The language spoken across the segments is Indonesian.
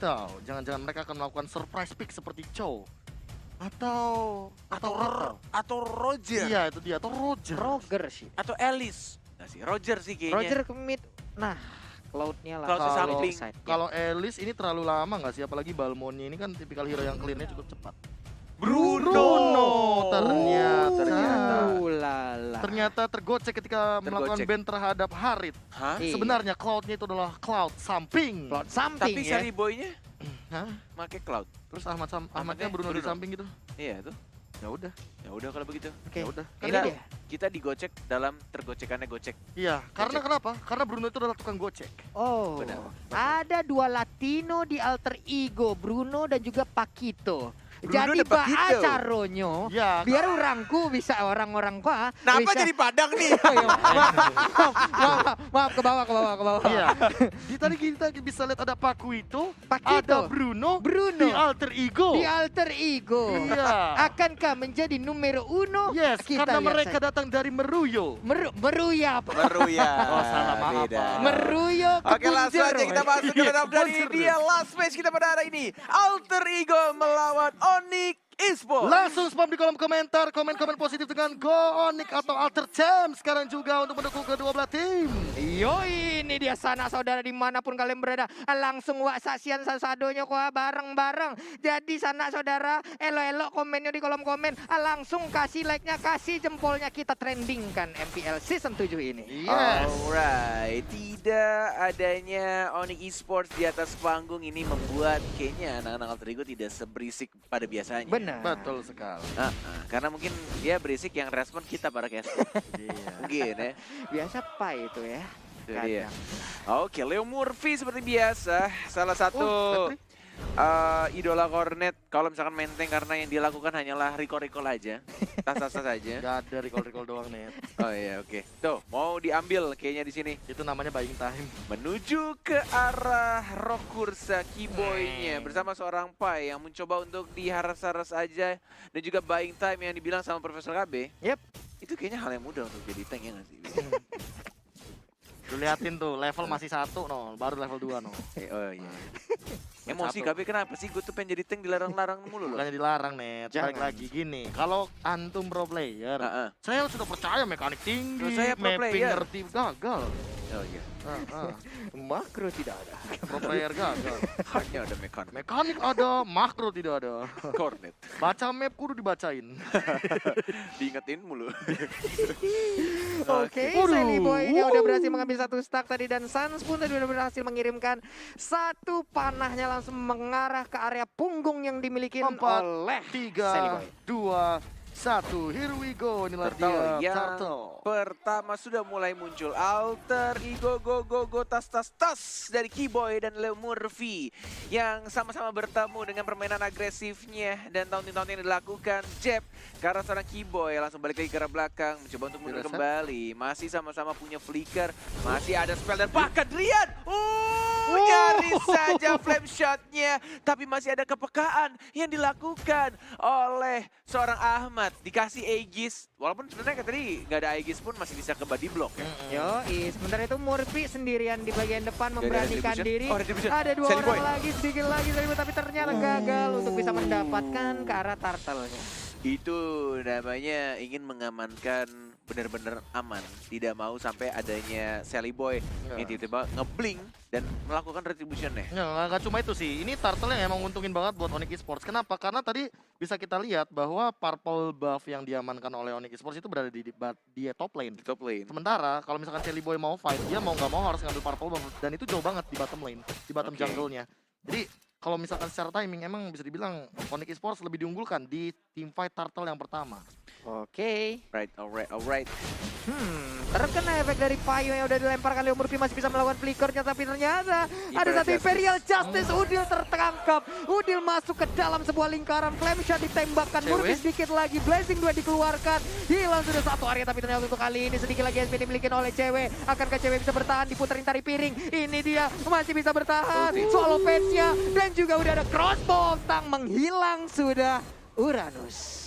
Atau jangan-jangan mereka akan melakukan surprise pick seperti Chow. Atau Roger. Iya, itu dia. Atau Roger. Roger sih. Atau Alice. Nggak sih, Roger sih kayaknya. Roger ke mid. Nah, Cloud-nya lah. Cloud sampling. Kalau Alice ini terlalu lama nggak sih? Apalagi Balmonnya ini kan tipikal hero yang clear-nya cukup cepat. Bruno. Ternyata tergocek ketika melakukan ban terhadap Harit. Hah? Iya. Sebenarnya Cloud-nya itu adalah Cloud samping. Cloud samping Tapi ya. Sally Boy-nya Hah? pakai Cloud. Terus Ahmadnya Bruno di Bruno. samping gitu. Iya tuh. Ya udah, Ya udah kalau begitu. Oke. ya udah. Ini Kita, dia. kita digocek dalam tergocekannya gocek. Iya, karena kenapa? Karena Bruno itu adalah tukang gocek. Oh, Benar. ada dua Latino di alter ego, Bruno dan juga Paquito. Bruno Jadi dan Paquito. acaronyo, Ya, biar orangku bisa orang-orang gua. Kenapa bisa- jadi Padang nih? Oh, iya. Maaf, ke bawah. iya. Di tadi kita bisa lihat ada Paquito, Paquito, ada Bruno, Bruno di alter ego. di alter ego. Iya. Akankah menjadi numero uno? Yes, Kita karena lihat mereka saja. datang dari Meruyo. Meruyap. Meruya. Oh, salah, maaf, Beda. Pak. Meruyo ke Oke, langsung aja kita masuk ke dalam dan ini Bonjer. dia last match kita pada hari ini. Alter Ego melawan Onyx Esports. Langsung spam di kolom komentar, komen-komen positif dengan Go Onyx atau Alter Champ sekarang juga untuk mendukung kedua belah tim. Yoi, ini dia sanak saudara dimanapun kalian berada. Langsung wak saksian sasadonyo kok bareng-bareng. Jadi sanak saudara, elo-elo komennya di kolom komen. Langsung kasih like-nya, kasih jempolnya, kita trendingkan MPL Season 7 ini. Yes. Alright, tidak adanya Onyx Esports di atas panggung ini membuat kayaknya anak-anak Alter Ego tidak seberisik pada biasanya. Benar. Betul sekali. Karena mungkin dia berisik yang respon kita para caster. Iya. Mungkin ya. Biasa pai itu ya. Itu dia. Kadang. Oke, Leo Murphy seperti biasa. Salah satu Patrick. idola Cornet. Kalau misalkan maintain karena yang dilakukan hanyalah recall-recall aja. Tas-tas aja. Gak ada recall-recall doang nih. Oh iya, oke. Tuh, mau diambil kayaknya di sini. Itu namanya buying time. Menuju ke arah Rokursa Keyboy-nya bersama seorang Pai yang mencoba untuk diharas-haras aja dan juga buying time yang dibilang sama Profesor KB. Yep. Itu kayaknya hal yang mudah untuk jadi tank ya nggak sih? Lu liatin tuh, level masih 1 no, baru level 2 no. Oh iya. Emosi Satu. KB kenapa sih? Gue tuh pengen jadi tank dilarang-larang mulu loh. Bukannya dilarang net, balik Jangan. lagi gini. Kalau antum pro player, Heeh. saya sudah percaya mekanik tinggi, Loh, saya pro mapping player. ngerti, gagal. Oh iya. Makro tidak ada. Pro player gagal. Hanya ada mekanik. Mekanik ada, makro tidak ada. Cornet. Baca map kudu dibacain. Diingetin mulu. Oke, Sally Boy-nya udah berhasil mengambil satu stack tadi dan Sans pun tadi udah berhasil mengirimkan satu panahnya langsung mengarah ke area punggung yang dimiliki 4, oleh Sally Boy. 3, 2, 1, here we go. Inilah Turtle dia, yang Turtle. pertama sudah mulai muncul. Alter Ego go tas dari Keyboy dan Leo Murphy yang sama-sama bertemu dengan permainan agresifnya dan taunting-taunting yang dilakukan. Jeb karena seorang Keyboy langsung balik lagi ke arah belakang mencoba untuk mundur Dirasa. kembali. Masih sama-sama punya flicker, masih ada spell dan bahkan Rian. Nyaris saja flame shotnya, tapi masih ada kepekaan yang dilakukan oleh seorang Ahmad. Dikasih Aegis, walaupun sebenarnya tadi nggak ada Aegis pun masih bisa ke body block ya. Yoi, sementara itu Murphy sendirian di bagian depan Gak ada memberanikan retribution. diri. Oh, retribution. Ada dua Sally orang Boy. lagi, sedikit lagi tapi ternyata gagal untuk bisa mendapatkan ke arah turtle-nya. Itu namanya ingin mengamankan benar-benar aman. Tidak mau sampai adanya Sally Boy yang tiba-tiba ngeblink dan melakukan retribution-nya. Ya, nggak cuma itu sih. Ini turtle yang emang nguntungin banget buat Onyx Esports. Kenapa? Karena tadi bisa kita lihat bahwa purple buff yang diamankan oleh Onyx Esports itu berada di top lane. Di top lane. Sementara kalau misalkan Sally Boy mau fight, dia mau nggak mau harus ngambil purple buff dan itu jauh banget di bottom lane, di bottom Oke. jungle-nya. Jadi kalau misalkan secara timing emang bisa dibilang Onyx Esports lebih diunggulkan di team fight turtle yang pertama. Oke. Alright. Terkena efek dari Payo yang udah dilemparkan. Leo Murphy masih bisa melawan flickernya, tapi ternyata ada satu Imperial Imperial Justice. Udil tertangkap. Udil masuk ke dalam sebuah lingkaran. Flame shot ditembakkan. Cewek. Murphy sedikit lagi. Blazing 2 dikeluarkan. Hilang sudah satu area, tapi ternyata untuk kali ini sedikit lagi SP dimiliki oleh cewek. Akankah cewek bisa bertahan? Diputerin tari piring. Ini dia masih bisa bertahan. Swallow Page-nya dan juga udah ada crossbow. Tang menghilang sudah Uranus.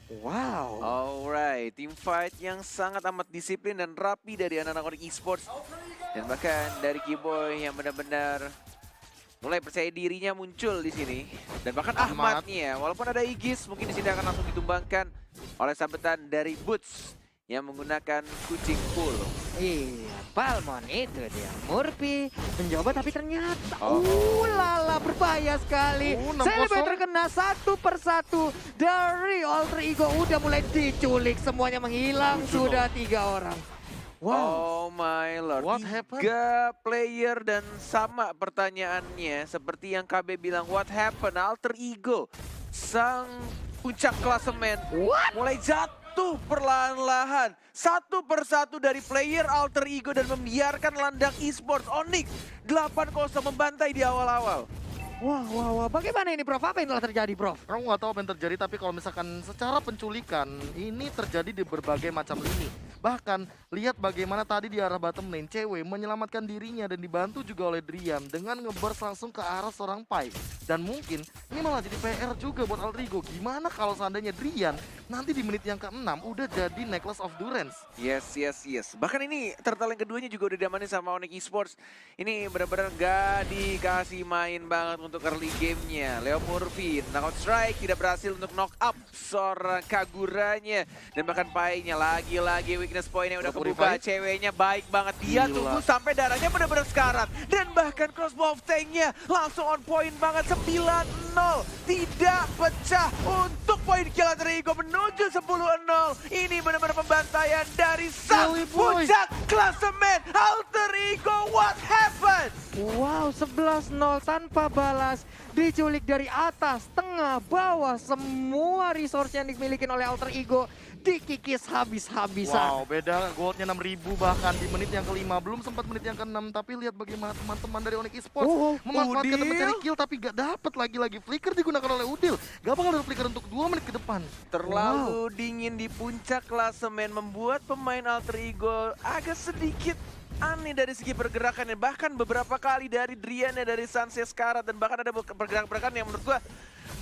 Wow. Alright, team fight yang sangat amat disiplin dan rapi dari anak-anak Onyx Esports. Dan bahkan dari Keyboy yang benar-benar mulai percaya dirinya muncul di sini. Dan bahkan Ahmad. Ahmadnya, walaupun ada Igis, mungkin di sini akan langsung ditumbangkan oleh sabetan dari Boots yang menggunakan kucing full. Iya, Palmon itu dia. Murphy mencoba tapi ternyata lala berbahaya sekali. 6-0. Celebrate terkena satu persatu dari Alter Ego udah mulai diculik, semuanya menghilang, sudah 3 orang. Wow. Oh my lord, What happened? 3 player dan sama pertanyaannya seperti yang KB bilang, what happened? Alter Ego, sang puncak klasemen, mulai jatuh perlahan-lahan. Satu persatu dari player Alter Ego dan membiarkan Landak Esports Onyx 8-0 membantai di awal-awal. Wah. Bagaimana ini, Prof? Apa yang telah terjadi, Prof? Aku nggak tahu apa yang terjadi, tapi kalau misalkan secara penculikan, ini terjadi di berbagai macam lini. Bahkan, lihat bagaimana tadi di arah bottom lane, cewek menyelamatkan dirinya dan dibantu juga oleh Drian dengan ngeburst langsung ke arah seorang Pai. Dan mungkin, ini malah jadi PR juga buat Alter Ego. Gimana kalau seandainya Drian nanti di menit yang ke-6 udah jadi Necklace of Durance? Yes. Bahkan ini turtle yang keduanya juga udah diamanin sama Onyx Esports. Ini benar-benar gak dikasih main banget untuk early gamenya. Leo Murphy, knockout strike, tidak berhasil untuk knock up seorang Kaguranya. Dan bahkan Pai-nya lagi-lagi weakness point-nya udah kebuka. Ceweknya baik banget, dia tunggu sampai darahnya benar-benar sekarat. Dan bahkan crossbow of tank-nya langsung on point banget, 9-0. Tidak pecah untuk poin kill Alter Ego menuju 10-0. Ini benar-benar pembantaian dari sang puncak klasemen Alter Ego. What happened? Wow, 11-0 tanpa balas. Diculik dari atas, tengah, bawah. Semua resource yang dimiliki oleh Alter Ego dikikis habis-habisan. Wow, beda goldnya 6.000 bahkan di menit yang ke-5. Belum sempat menit yang ke-6, tapi lihat bagaimana teman-teman dari Onyx Esports memanfaatkan dan mencari kill, tapi gak dapat lagi-lagi. Flicker digunakan oleh Udil. Gak bakal ada flicker untuk 2 menit ke depan. Terlalu dingin di puncak klasemen membuat pemain Alter Ego agak sedikit aneh dari segi pergerakannya. Bahkan beberapa kali dari Driannya, dari Sunset Karat, dan bahkan ada pergerakan-pergerakan yang menurut gua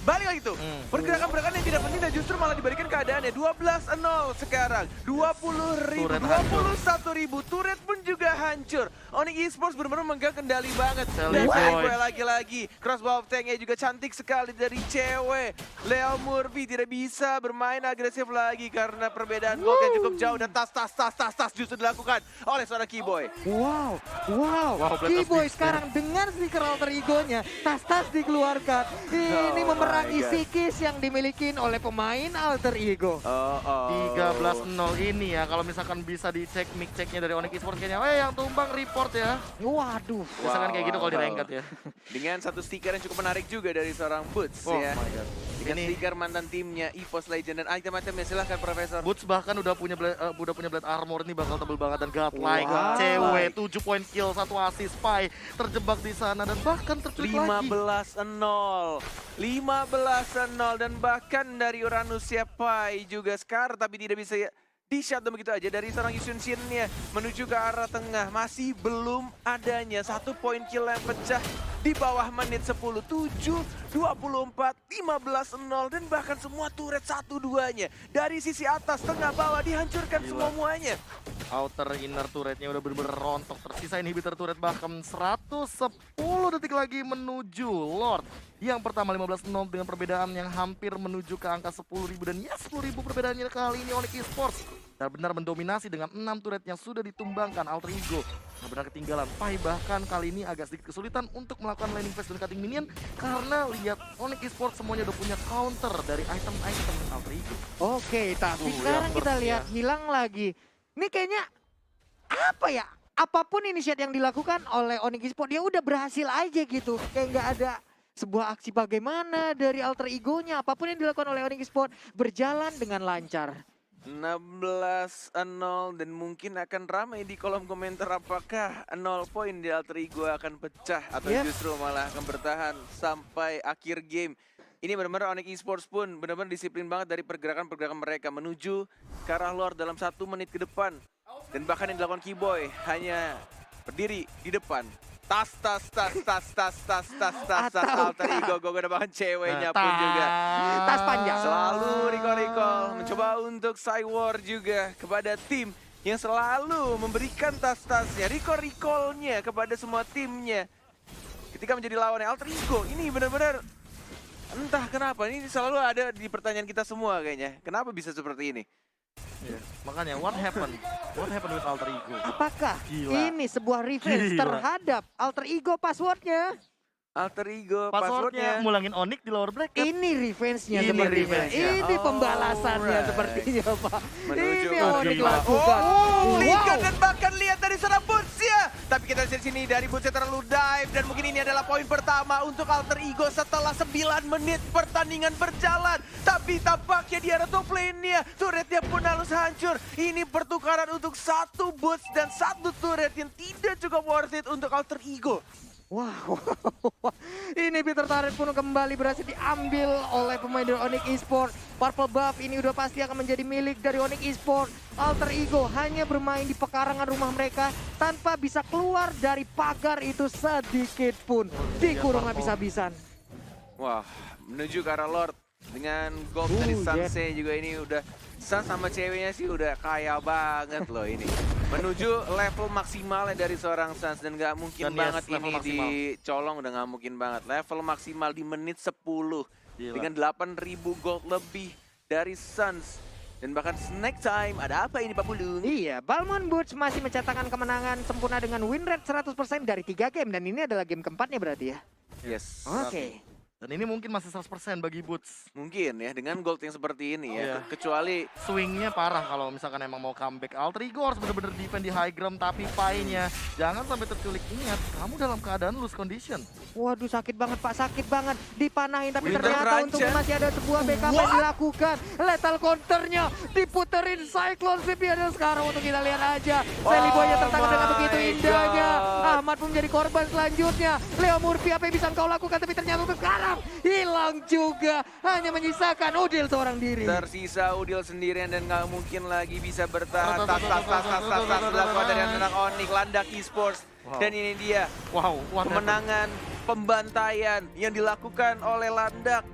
balik lagi tuh. Pergerakan-pergerakan yang tidak penting dan justru malah dibalikan keadaannya. 12-0 sekarang. 20.000, 21.000. Turret pun juga hancur. Onyx Esports benar-benar memegang kendali banget. Dan cewek lagi-lagi. Crossbow of tank-nya juga cantik sekali dari cewek. Leo Murphy tidak bisa bermain agresif lagi karena perbedaan gold yang cukup jauh. Dan tas justru dilakukan oleh seorang Keyboy. Wow. Blade of Keyboy Beast, sekarang dengan stiker Alter Ego-nya, tas-tas dikeluarkan. Ini memerangi psikis yang dimiliki oleh pemain Alter Ego. 13-0 ini ya, kalau misalkan bisa dicek mic checknya dari Onyx Esports kayaknya, yang tumbang report ya. Waduh. Misalkan kayak gitu kalau di ranked ya. Dengan satu stiker yang cukup menarik juga dari seorang Boots ya. My God. Dengan Ini stiker mantan timnya EVOS Legend dan item-itemnya. Silahkan Profesor. Boots bahkan udah punya blade armor, ini bakal tebel banget dan godlike. Wow. Cewek 7 point kill, 1 assist, Pai terjebak di sana dan bahkan terculik lagi. 15-0 dan bahkan dari Uranus Pai juga Scar tapi tidak bisa di-shutdown begitu aja dari seorang Yusun Shin-nya menuju ke arah tengah. Masih belum adanya 1 point kill yang pecah di bawah menit 10. 7, 24, 15-0 dan bahkan semua turret 1-2-nya dari sisi atas, tengah, bawah dihancurkan semuanya. Outer inner turretnya udah bener-bener rontok. Tersisa inhibitor turret bahkan 110 detik lagi menuju Lord. Yang pertama 15-0 dengan perbedaan yang hampir menuju ke angka 10.000. Dan ya 10.000 perbedaannya kali ini Onyx Esports benar-benar mendominasi dengan 6 turret yang sudah ditumbangkan. Alter Ego benar-benar ketinggalan. Pai bahkan kali ini agak sedikit kesulitan untuk melakukan landing phase dan cutting minion. Karena lihat Onyx Esports semuanya udah punya counter dari item-item Alter Ego. Oke, tapi sekarang kita lihat hilang lagi. Ini kayaknya apa ya? Apapun inisiat yang dilakukan oleh Onyx Esports, dia udah berhasil aja gitu. Kayak nggak ada sebuah aksi bagaimana dari Alter Ego-nya. Apapun yang dilakukan oleh Onyx Esports berjalan dengan lancar. 16-0 dan mungkin akan ramai di kolom komentar apakah 0 poin di Alter Ego akan pecah atau justru malah akan bertahan sampai akhir game. Ini benar-benar Onyx Esports pun benar-benar disiplin banget dari pergerakan-pergerakan mereka menuju ke arah Lord dalam 1 menit ke depan. Dan bahkan yang dilakukan Keyboy hanya berdiri di depan. Tas Alter Ego, gue udah bahkan ceweknya pun juga. Tas panjang. Selalu recall mencoba untuk Cywar juga kepada tim yang selalu memberikan tas-tasnya, recall-nya kepada semua timnya. ketika menjadi lawannya Alter Ego. Ini benar-benar entah kenapa, ini selalu ada di pertanyaan kita semua kayaknya. Kenapa bisa seperti ini? Iya. Makanya what happened? What happened with Alter Ego? Apakah Gila. ini sebuah revenge Gila. terhadap Alter Ego passwordnya? Alter Ego Passwordnya passwordnya. mulangin Onyx di lower bracket. Ini revenge-nya Ini sepertinya. revenge-nya. Ini pembalasannya Alright. sepertinya, Pak. Menuju Ini ke Onyx gila. lakukan. Flicker dan bahkan lihat dari sana Boots-nya. Tapi kita lihat di sini dari Boots-nya terlalu dive. Dan mungkin ini adalah poin pertama untuk Alter Ego setelah 9 menit pertandingan berjalan. Tapi tampaknya di arah top lane-nya, turretnya pun harus hancur. Ini pertukaran untuk 1 Boots dan 1 turret yang tidak cukup worth it untuk Alter Ego. Wow, ini Peter Turret pun kembali berhasil diambil oleh pemain dari Onyx Esports. Purple buff ini udah pasti akan menjadi milik dari Onyx Esports. Alter Ego hanya bermain di pekarangan rumah mereka tanpa bisa keluar dari pagar itu sedikit pun. Dikurung habis-habisan. Wah, menuju ke arah Lord. Dengan gold dari Sanse juga ini udah Sans sama ceweknya sih udah kaya banget loh ini. Menuju level maksimalnya dari seorang Sans dan gak mungkin Dan banget yes, level ini maksimal. dicolong, udah gak mungkin banget. Level maksimal di menit 10 Gila. dengan 8.000 gold lebih dari Sans. Dan bahkan snack time, ada apa ini Pak Pulung? Iya, Balmond Boots masih mencatatkan kemenangan sempurna dengan win rate 100% dari 3 game. Dan ini adalah game keempatnya berarti ya? Yes. Oke. Dan ini mungkin masih 100% bagi Boots. Mungkin ya, dengan gold yang seperti ini ya. Iya. Kecuali Swingnya parah kalau misalkan emang mau comeback. Alter Ego harus bener-bener defend di high ground, tapi Pai-nya jangan sampai terculik. Ingat, kamu dalam keadaan lose condition. Waduh, sakit banget Pak, sakit banget. Dipanahin, tapi Winter ternyata Crunch, untungnya ya? masih ada sebuah backup yang dilakukan. Lethal counternya diputerin Cyclone Sweep ya, dan sekarang untuk kita lihat aja. Sally Boy-nya tertangkap dengan begitu my indahnya. God. Ahmad pun menjadi korban selanjutnya. Leo Murphy, apa yang bisa kau lakukan? Tapi ternyata untuk sekarang hilang juga. Hanya menyisakan Udil seorang diri. tersisa Udil sendirian dan nggak mungkin lagi bisa bertahan. Tas dilakukan dari anak Onyx, Landak Esports. Wow. Dan ini dia Wow, what happened? kemenangan pembantaian yang dilakukan oleh Landak,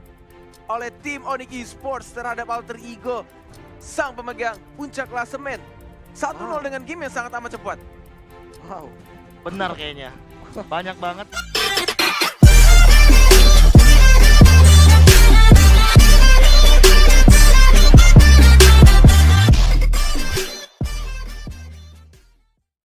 oleh tim Onyx Esports terhadap Alter Ego, sang pemegang puncak klasemen. 1-0 Wow. dengan game yang sangat amat cepat. Wow. Benar kayaknya. Banyak banget.